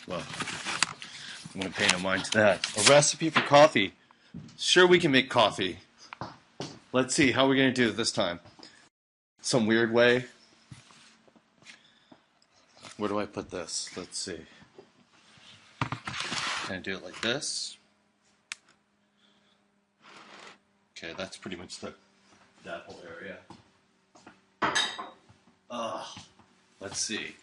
Well, I'm going to pay no mind to that. A recipe for coffee. Sure, we can make coffee. Let's see, how are we going to do it this time? Some weird way? Where do I put this? Let's see. Can I do it like this? Okay, that's pretty much that whole area. Let's see.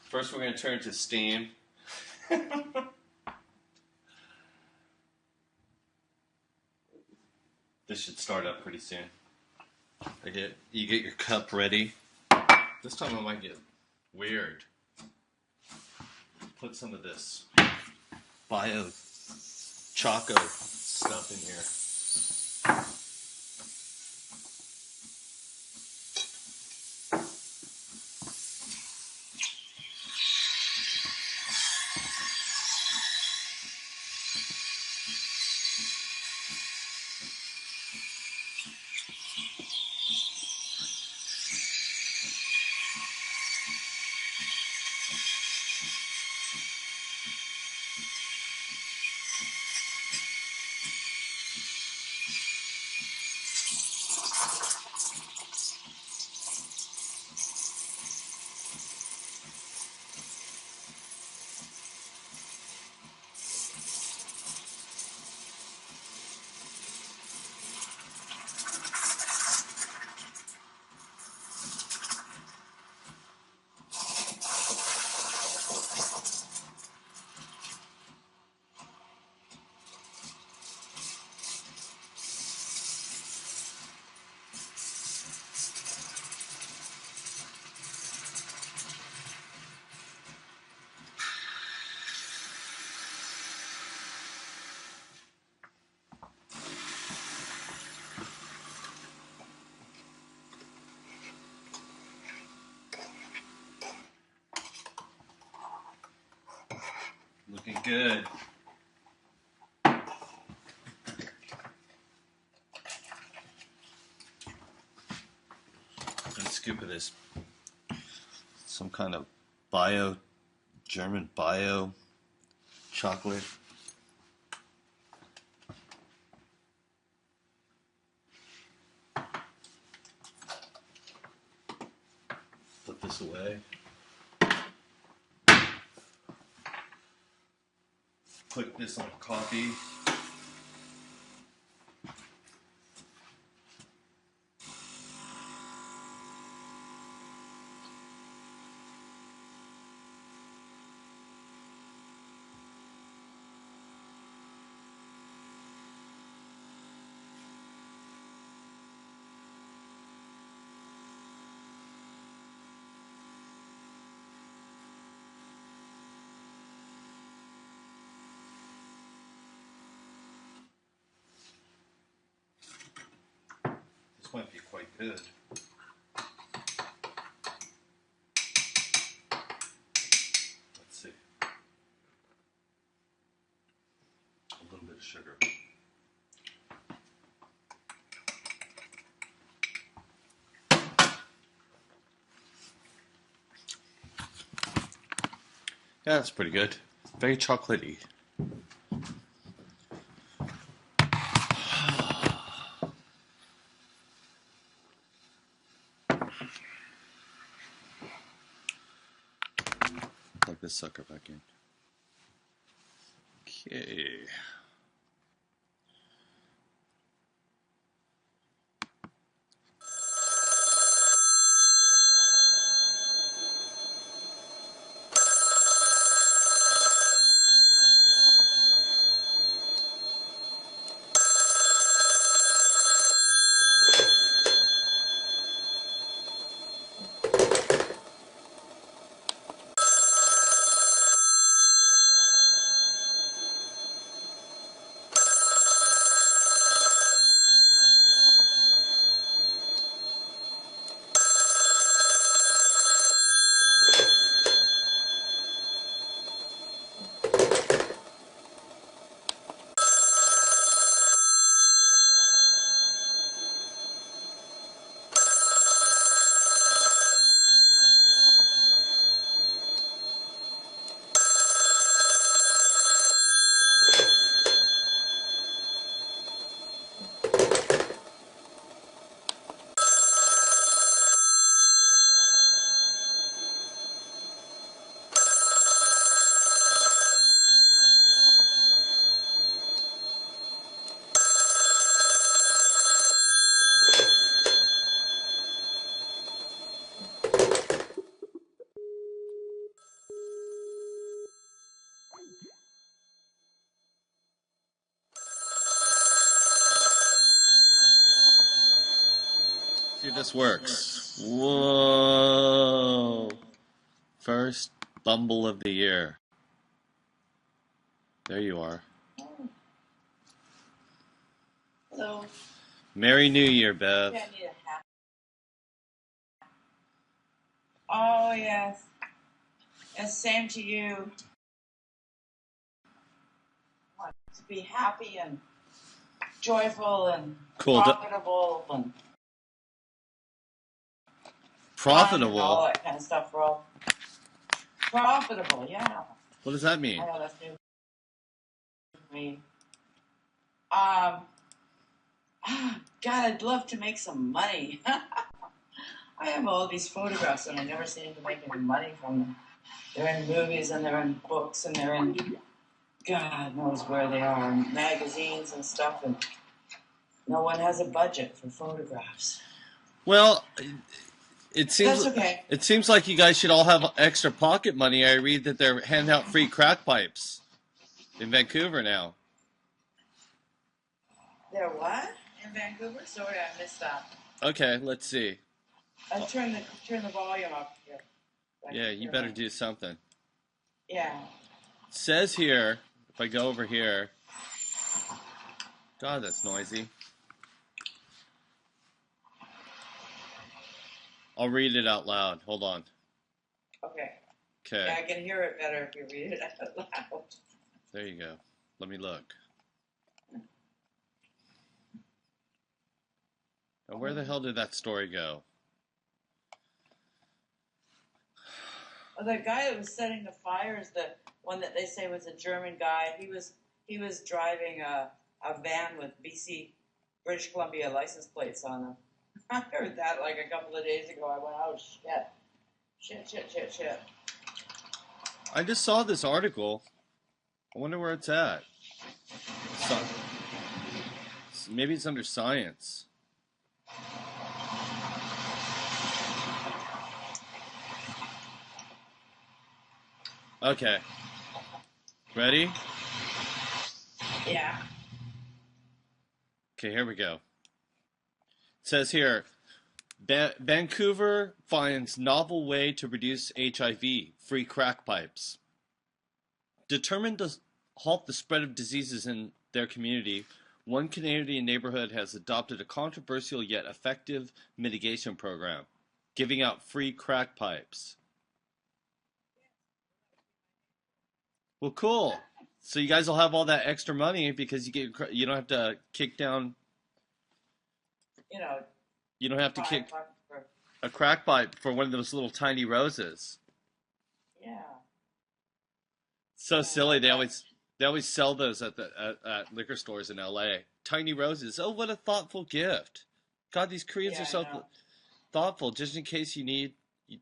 First, we're going to turn to steam. This should start up pretty soon. You get your cup ready. This time I might get weird. Put some of this bio choco stuff in here. Looking good. A scoop of this, some kind of German bio chocolate. Put this away. Put this on coffee. This might be quite good. Let's see. A little bit of sugar. Yeah, that's pretty good. Very chocolatey. Plug this sucker back in. Okay. See if this works. Whoa. First Bumble of the year. There you are. Hello. Merry New Year, Bev. Yeah, I need a hat. Oh, yes. Yes, same to you. I want to be happy and joyful and Cool. profitable and fun and all Profitable? that kind of stuff. We're all profitable, yeah. What does that mean? I know that's new for me. Um, God, I'd love to make some money. I have all these photographs and I never seem to make any money from them. They're in movies and they're in books and they're in God knows where they are, in magazines and stuff, and no one has a budget for photographs. Well, it seems That's okay. it seems like you guys should all have extra pocket money. I read that they're handing out free crack pipes in Vancouver now. They're what? In Vancouver? Sorry, I missed that. Okay, let's see. I turn the volume up here. Yeah, you better do something. Yeah. It says here, if I go over here, God, that's noisy. I'll read it out loud. Hold on. Okay. Okay. Yeah, I can hear it better if you read it out loud. There you go. Let me look. Now, where the hell did that story go? Well, the guy that was setting the fires, the one that they say was a German guy, he was driving a van with BC, British Columbia license plates on him. I heard that like a couple of days ago. I went, oh, shit. I just saw this article. I wonder where it's at. Maybe it's under science. Okay. Ready? Yeah. Okay, here we go. It says here, Vancouver finds novel way to reduce HIV, free crack pipes. Determined to halt the spread of diseases in their community, one Canadian neighborhood has adopted a controversial yet effective mitigation program, giving out free crack pipes. Well, cool. So you guys will have all that extra money because you don't have to kick down. You don't have to kick a crack pipe for one of those little tiny roses. Yeah. So silly. They always sell those at liquor stores in LA. Tiny roses. Oh, what a thoughtful gift. God, these Koreans are so thoughtful. Just in case you need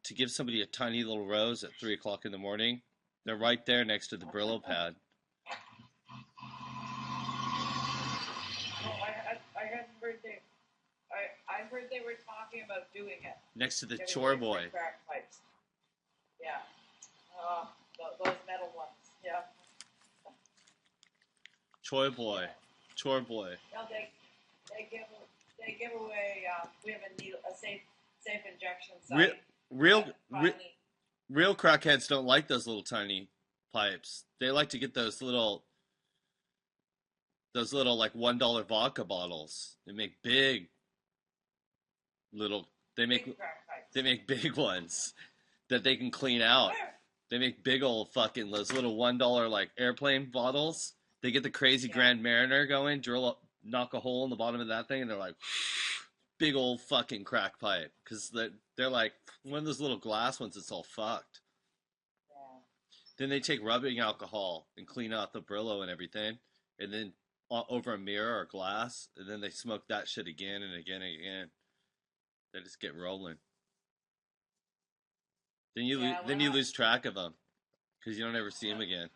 to give somebody a tiny little rose at 3 o'clock in the morning, they're right there next to the Brillo pad. I heard I heard they were talking about doing it. Next to the chore boy. Crack pipes. Yeah. Those metal ones. Yeah. Chore boy. No, they give away. We have a safe injection site. Real crackheads don't like those little tiny pipes. They like to get those little like $1 vodka bottles. They make big big ones that they can clean out. They make big old fucking those little $1 like airplane bottles. They get the crazy Grand Mariner going, knock a hole in the bottom of that thing, and they're like big old fucking crack pipe because they're like one of those little glass ones that's all fucked. Yeah. Then they take rubbing alcohol and clean out the Brillo and everything, and then over a mirror or glass, and then they smoke that shit again and again and again. They just get rolling. Then you lose track of them because you don't ever see them again.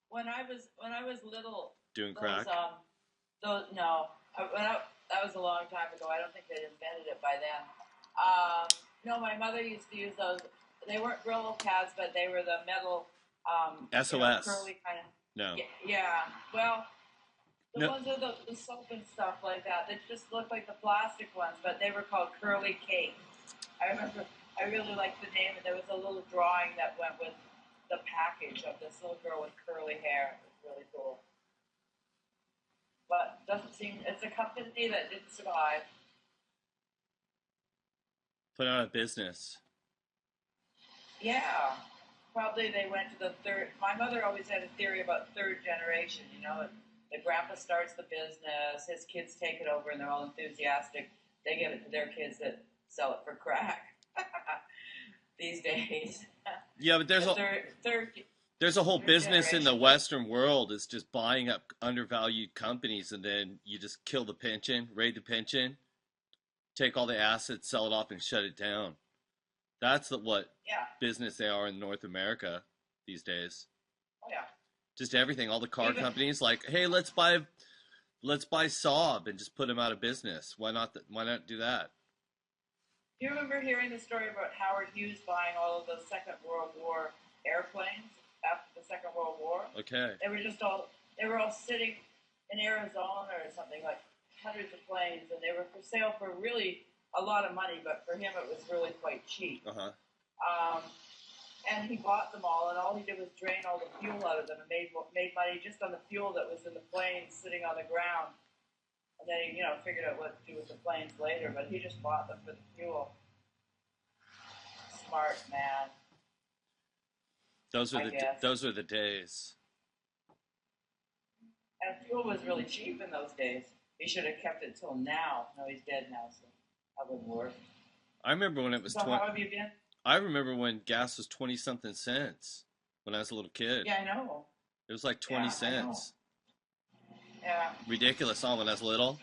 When I was little, doing crack. That was a long time ago. I don't think they'd invented it by then. No, my mother used to use those. They weren't Brillo pads, but they were the metal. SOS. Curly kind of. No. Yeah. Well, The No, ones with the soap and stuff like that. That just look like the plastic ones, but they were called curly cake. I remember. I really liked the name, and there was a little drawing that went with the package of this little girl with curly hair. It was really cool. But doesn't seem it's a company that didn't survive. put out of business. Yeah, probably they went to the third. My mother always had a theory about third generation. You know, the grandpa starts the business, his kids take it over, and they're all enthusiastic. They give it to their kids that sell it for crack these days. Yeah, but there's The a there's a whole third business in the generation. Western world is just buying up undervalued companies, and then you just kill the pension, raid the pension, take all the assets, sell it off, and shut it down. That's what Yeah. business they are in North America these days. Oh yeah. Just everything. All the car Even companies like, hey, let's buy Saab and just put them out of business. Why not? Why not do that? do you remember hearing the story about Howard Hughes buying all of the Second World War airplanes after the Second World War? Okay. They were all sitting in Arizona or something, like hundreds of planes, and they were for sale for really a lot of money, but for him it was really quite cheap. Uh huh. Um, and he bought them all, and all he did was drain all the fuel out of them and made money just on the fuel that was in the planes sitting on the ground. And then he, figured out what to do with the planes later, but he just bought them for the fuel. Smart man, Those were I guess. those were the days. And fuel was really cheap in those days. He should have kept it till now. No, he's dead now, so that wouldn't work. I remember when it was So how have you been? I remember when gas was 20 something cents when I was a little kid. Yeah, I know. It was like 20 Yeah, cents. Yeah, Ridiculous, huh? When I was little.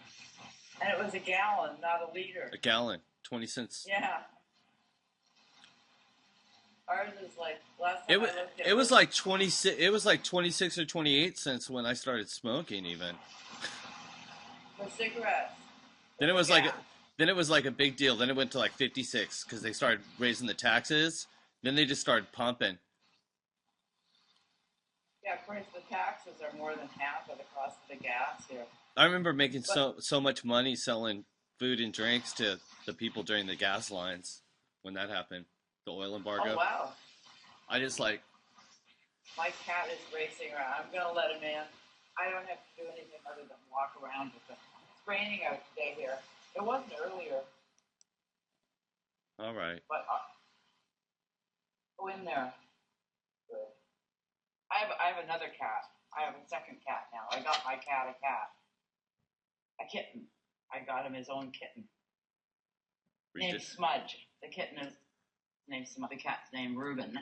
and it was a gallon, not a liter. A gallon, 20 cents. Yeah. Ours is like last time I looked at It was like 26. It was like 26 or 28 cents when I started smoking. Even for cigarettes. then, it was Yeah. like a big deal. Then it went to like 56 because they started raising the taxes. Then they just started pumping. Yeah, of course the taxes are more than half of the cost of the gas here. I remember making so much money selling food and drinks to the people during the gas lines when that happened. The oil embargo. Oh wow. I just like. My cat is racing around. I'm gonna let him in. I don't have to do anything other than walk around with him. It's raining out today here. It wasn't earlier, All right. but go in there. Good. I have another cat. I have a second cat now. I got my cat a kitten. I got him his own kitten. Named Smudge. The kitten is named Smudge. The cat's named Reuben.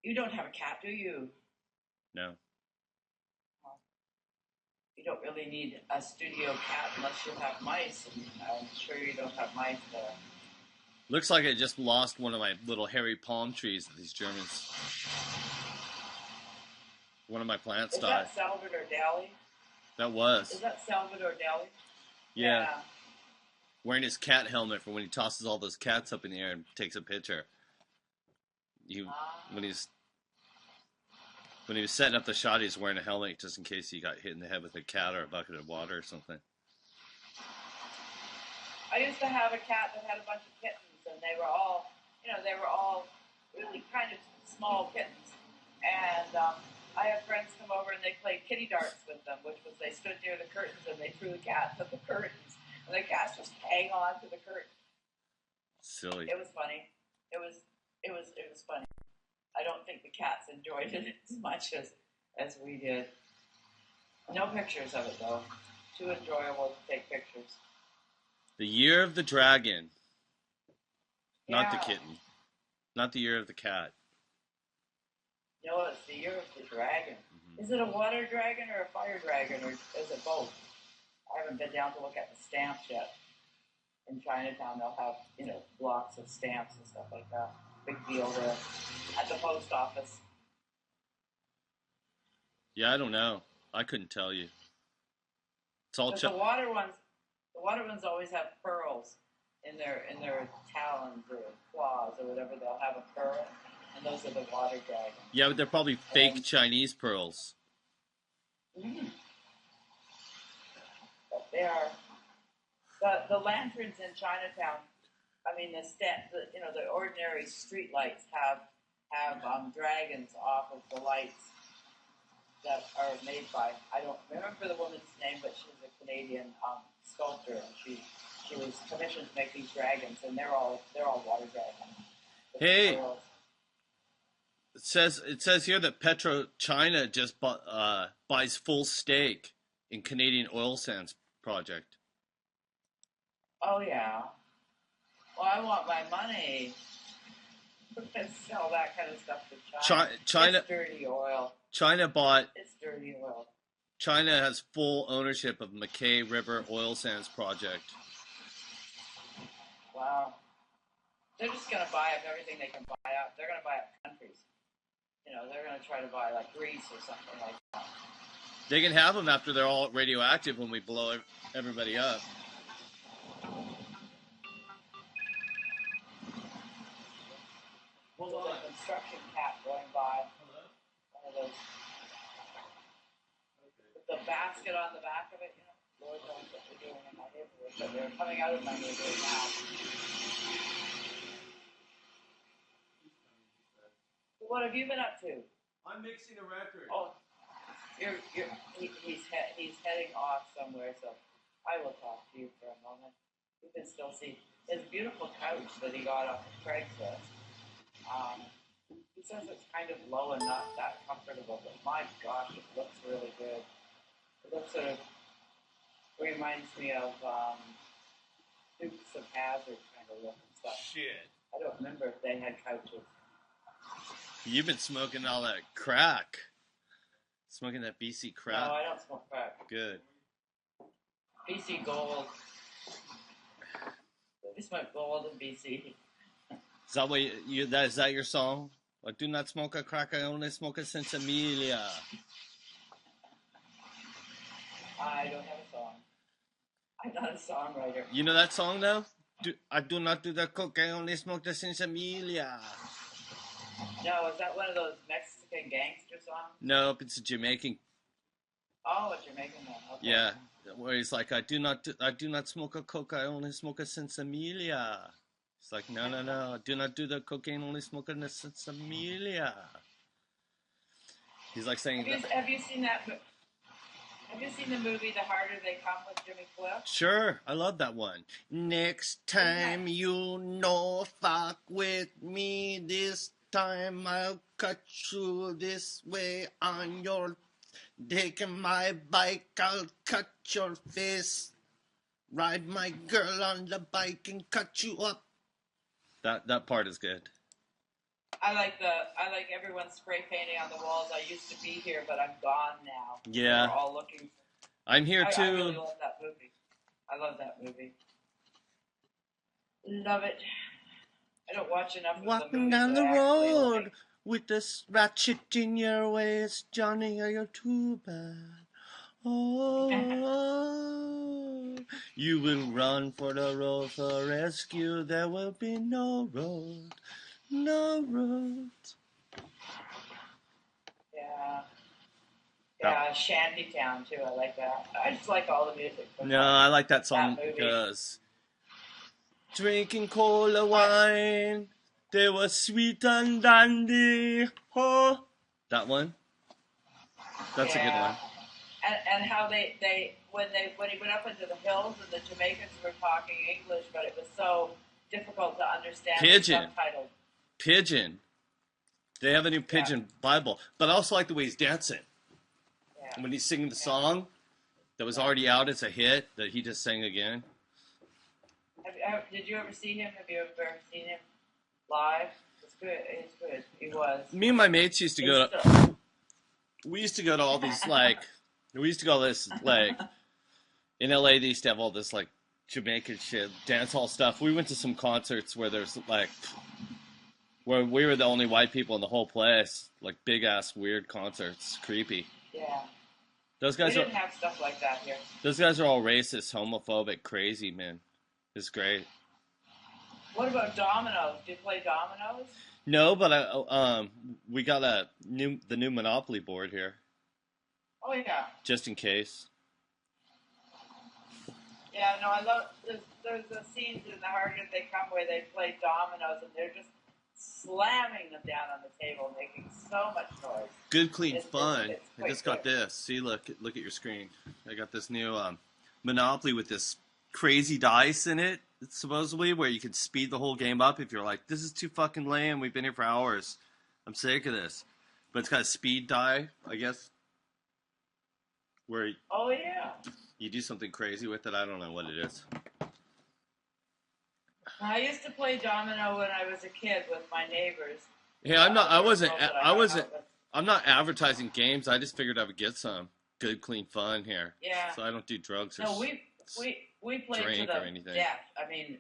You don't have a cat, do you? No. You don't really need a studio cat unless you have mice. And I'm sure you don't have mice there. Looks like I just lost one of my little hairy palm trees that these Germans. One of my plants died. Is that Salvador Dali? That was. Is that Salvador Dali? Yeah. Wearing his cat helmet for when he tosses all those cats up in the air and takes a picture. When he was setting up the shot, he was wearing a helmet just in case he got hit in the head with a cat or a bucket of water or something. I used to have a cat that had a bunch of kittens, and they were all really kind of small kittens. And I had friends come over and they played kitty darts with them, which was they stood near the curtains and they threw the cats at the curtains, and the cats just hang on to the curtain. Silly. It was funny. It was funny. I don't think the cats enjoyed it as much as we did. No pictures of it though. Too enjoyable to take pictures. The Year of the Dragon. Not the Yeah. kitten. Not the Year of the Cat. No, it's the Year of the Dragon. Mm-hmm. Is it a water dragon or a fire dragon, or is it both? I haven't been down to look at the stamps yet. In Chinatown, they'll have, blocks of stamps and stuff like that. Big deal there. At the post office. Yeah, I don't know. I couldn't tell you. It's all But the water ones always have pearls in their talons or claws or whatever. They'll have a pearl, and those are the water dragons. Yeah, but they're probably fake Chinese pearls. They are. The lanterns in Chinatown. I mean, the ordinary street lights have dragons off of the lights that are made by, I don't remember the woman's name, but she's a Canadian sculptor, and she was commissioned to make these dragons, and they're all water dragons. Hey, it says here that PetroChina just buys full stake in Canadian oil sands project. Oh yeah. Well, I want my money. Sell that kind of stuff to China. It's dirty oil. It's dirty oil. China has full ownership of McKay River oil sands project. Wow. They're just going to buy up everything they can buy up. They're going to buy up countries. They're going to try to buy like Greece or something like that. They can have them after they're all radioactive when we blow everybody up. Hold on. A construction cat going by. Hello? One of those. With the basket on the back of it, Lord knows what they're doing in my neighborhood, but they're coming out of my neighborhood now. So what have you been up to? I'm mixing a record. Oh, he's heading off somewhere, so I will talk to you for a moment. You can still see his beautiful couch that he got off of Craigslist. He says it's kind of low and not that comfortable, but my gosh, it looks really good. It looks reminds me of Dukes of Hazzard kind of look and stuff. Shit. I don't remember if they had couches. You've been smoking all that crack. Smoking that BC crack. No, I don't smoke crack. Good. BC Gold. We smoke gold in BC. Is that what is that your song? I do not smoke a crack, I only smoke a Sensimilia. I don't have a song. I'm not a songwriter. You know that song though? I do not do the coke, I only smoke the Sensimilia. No, is that one of those Mexican gangster songs? Nope, it's a Jamaican. Oh, a Jamaican one. Okay. Yeah, where he's like, I do not smoke a coke, I only smoke a Sensimilia. It's like, no, I do not do the cocaine, only smoke a Sensimilia. He's like saying, have you seen that? Have you seen the movie The Harder They Come with Jimmy Cliff? Sure, I love that one. Next time fuck with me, this time I'll cut you this way on your taking my bike, I'll cut your face. Ride my girl on the bike and cut you up. That part is good. I like everyone spray painting on the walls. I used to be here, but I'm gone now. Yeah. We're all looking. I'm here too. I really love that movie. I love that movie. Love it. I don't watch enough of the movies. Walking down the road with this ratchet in your waist, Johnny, you're too bad. Oh, you will run for the road for rescue. There will be no road, no road. Yeah, Shantytown too. I like that. I just like all the music. No, I like that song because drinking cola wine, they were sweet and dandy. Oh, that one. That's a good one. And how they when he went up into the hills and the Jamaicans were talking English, but it was so difficult to understand. Pidgin. They have a new Pidgin Bible, but I also like the way he's dancing. Yeah. When he's singing the song that was already out as a hit that he just sang again. Did you ever see him? Have you ever seen him live? It's good. It's good. He was. Me and my mates used to go to. We used to go to all these We used to go this in LA. They used to have all this Jamaican shit, dance hall stuff. We went to some concerts where there's where we were the only white people in the whole place, big ass weird concerts, creepy. Yeah. Those guys didn't have stuff like that here. Those guys are all racist, homophobic, crazy, man. It's great. What about dominoes? Do you play dominoes? No, but we got the new Monopoly board here. Oh yeah. Just in case. Yeah, no, I love. There's the scenes in the Hargan they come where they play dominoes and they're just slamming them down on the table, making so much noise. Good, clean fun. It's I quite just got good. this. See, look at your screen. I got this new Monopoly with this crazy dice in it, supposedly, where you can speed the whole game up if you're like, this is too fucking lame. We've been here for hours. I'm sick of this. But it's got a speed die, I guess, where Oh yeah. you do something crazy with it. I don't know what it is. I used to play domino when I was a kid with my neighbors. Yeah, I'm not. I wasn't. With. I'm not advertising games. I just figured I would get some good, clean fun here. Yeah. So I don't do drugs or No, we played drink to or the anything. death. I mean,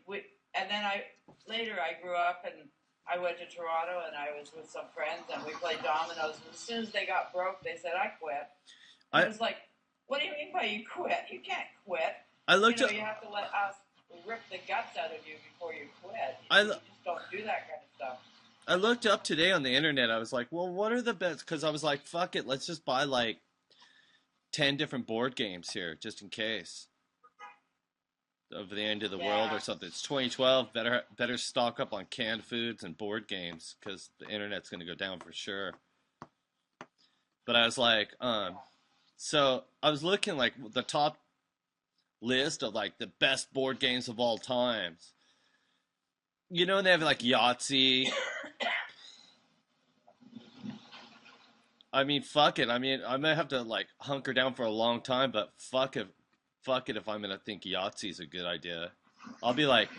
and then I grew up and I went to Toronto and I was with some friends and we played dominoes. And as soon as they got broke, they said I quit. I was like, what do you mean by you quit? You can't quit. I looked. You have to let us rip the guts out of you before you quit. You just don't do that kind of stuff. I looked up today on the internet. I was like, well, what are the best? Because I was like, fuck it, let's just buy like 10 different board games here, just in case of the end of the world or something. It's 2012. Better stock up on canned foods and board games because the internet's gonna go down for sure. But I was like, so I was looking like the top list of like the best board games of all times. You know, they have like Yahtzee. I mean, fuck it. I mean, I might have to like hunker down for a long time, but fuck it if I'm gonna think Yahtzee's a good idea. I'll be like,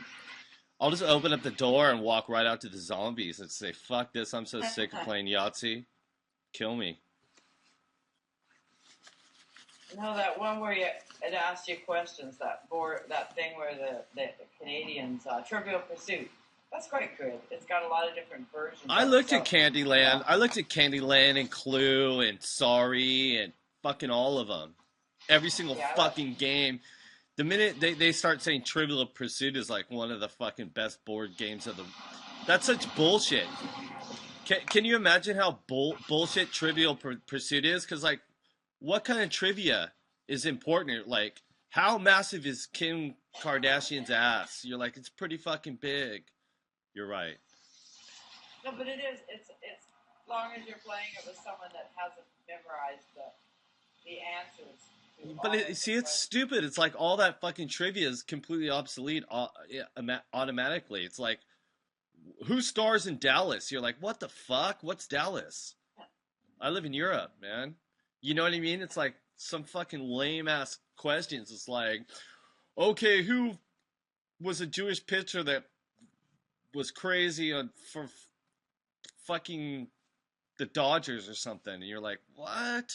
I'll just open up the door and walk right out to the zombies and say, fuck this, I'm so sick of playing Yahtzee. Kill me. No, that one where it asked you questions, that thing where the Canadians, Trivial Pursuit. That's quite good. It's got a lot of different versions. I looked at Candyland. I looked at Candyland and Clue and Sorry and fucking all of them. Every single fucking game. The minute they start saying Trivial Pursuit is like one of the fucking best board games of the... That's such bullshit. Can you imagine how bullshit Trivial Pursuit is? Because, like, what kind of trivia is important? Like, how massive is Kim Kardashian's ass? You're like, it's pretty fucking big. You're right. No, but it is. It's as long as you're playing it with someone that hasn't memorized the answers. But it's stupid. It's like all that fucking trivia is completely obsolete automatically. It's like, who stars in Dallas? You're like, what the fuck? What's Dallas? I live in Europe, man. You know what I mean? It's like some fucking lame ass questions. It's like, okay, who was a Jewish pitcher that was crazy for fucking the Dodgers or something? And you're like, what?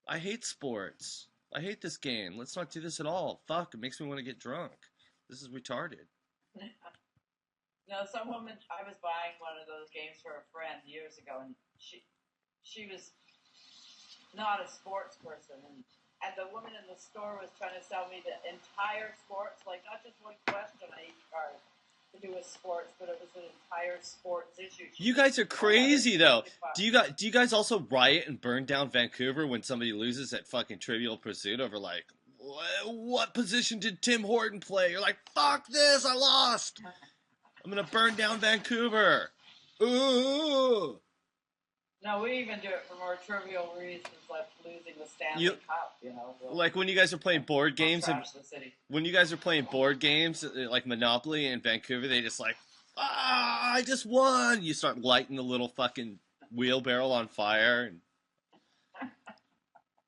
I hate sports. I hate this game. Let's not do this at all. Fuck, it makes me want to get drunk. This is retarded. No, some woman, I was buying one of those games for a friend years ago, and she was not a sports person, and the woman in the store was trying to sell me the entire sports, like not just one question on each card to do with sports, but it was an entire sports issue. You guys are crazy, though. Do you guys also riot and burn down Vancouver when somebody loses at fucking Trivial Pursuit over like, what position did Tim Horton play? You're like, fuck this, I lost. I'm gonna burn down Vancouver. Ooh. No, we even do it for more trivial reasons, like losing the Stanley Cup. You know, like when you guys are playing board games, when you guys are playing board games like Monopoly in Vancouver, they just like, I just won. You start lighting the little fucking wheelbarrow on fire and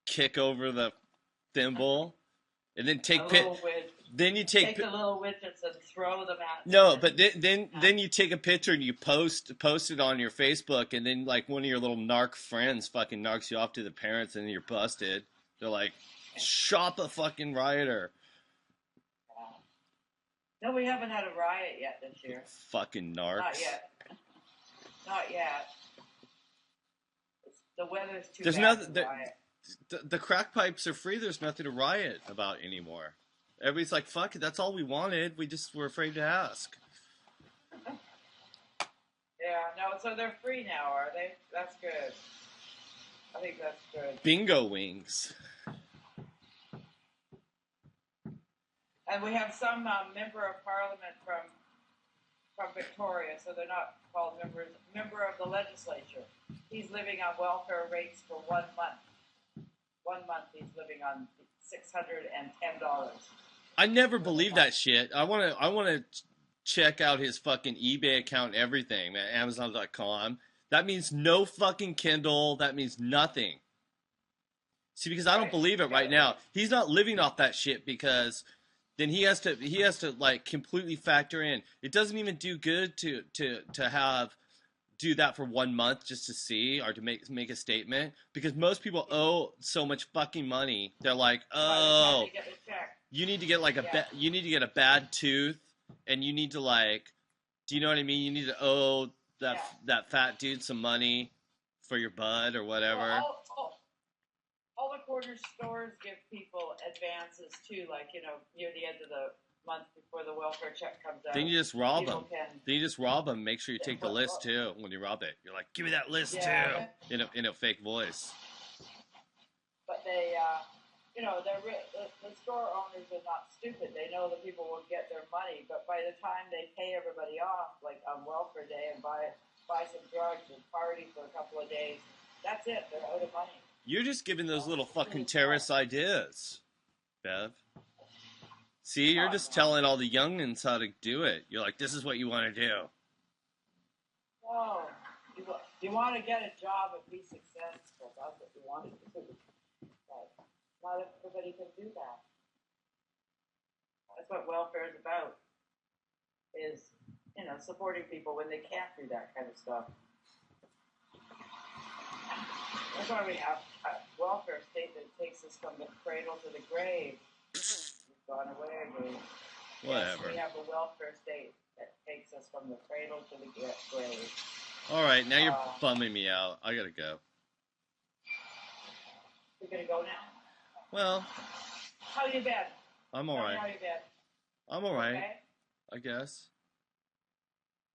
kick over the thimble, and then take Then you take the little widgets and throw them at. No, but then you take a picture and you post it on your Facebook, and then like one of your little narc friends fucking knocks you off to the parents, and then you're busted. They're like, shop a fucking rioter. No, we haven't had a riot yet this year. Fucking narcs. Not yet. The weather's too There's bad nothing. to riot. The crack pipes are free. There's nothing to riot about anymore. Everybody's like, fuck it, that's all we wanted. We just were afraid to ask. Yeah, no, so they're free now, are they? That's good. I think that's good. Bingo wings. And we have some member of parliament from Victoria, so they're not called members. Member of the legislature. He's living on welfare rates for 1 month. 1 month he's living on $610. I never believed that shit. I wanna check out his fucking eBay account and everything, man. Amazon.com. That means no fucking Kindle. That means nothing. See, because I don't believe it right now. He's not living off that shit because then he has to like completely factor in. It doesn't even do good to do that for 1 month just to see or to make a statement, because most people owe so much fucking money. They're like, oh, you need to get like you need to get a bad tooth, and you need to like, do you know what I mean? You need to owe that fat dude some money for your bud or whatever. Well, all the corner stores give people advances too, like, you know, near the end of the month before the welfare check comes out. Then you just rob them. Then you just rob them. Make sure you take the list too when you rob it. You're like, give me that list too, in a fake voice. But they, you know, the store owners are not stupid. They know that people will get their money, but by the time they pay everybody off, like on welfare day, and buy some drugs and party for a couple of days, that's it. They're out of money. You're just giving those little fucking terrorist ideas, Bev. See, you're just telling all the youngins how to do it. You're like, this is what you want to do. No. You want to get a job and be successful. That's what you want to do. But not everybody can do that. That's what welfare is about. Is, you know, supporting people when they can't do that kind of stuff. That's why we have a welfare state that takes us from the cradle to the grave. We've gone away again. Whatever. Yes, we have a welfare state that takes us from the cradle to the grave. All right, now you're bumming me out. I gotta go. You're gonna go now? Well. How you been? I'm all right. How you been? I'm all right. Okay? I guess.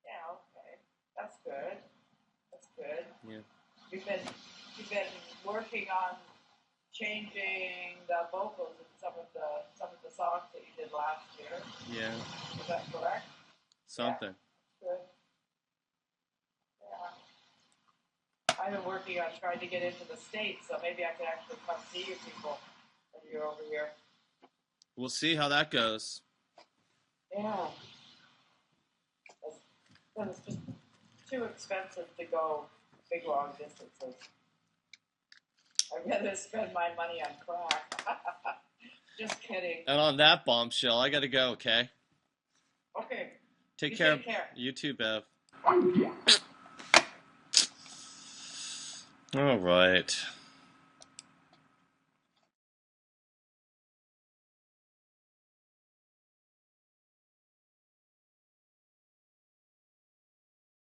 Yeah. Okay. That's good. That's good. Yeah. You've been working on changing the vocals in some of the songs that you did last year. Yeah. Is that correct? Something. Yeah. Good. Yeah. I've been working on trying to get into the States, so maybe I could actually come see you people when you're over here. We'll see how that goes. Yeah. It's just too expensive to go big long distances. I'd rather spend my money on crack. Just kidding. And on that bombshell, I gotta go, okay? Okay. Take care. Take care. You too, Bev. All right.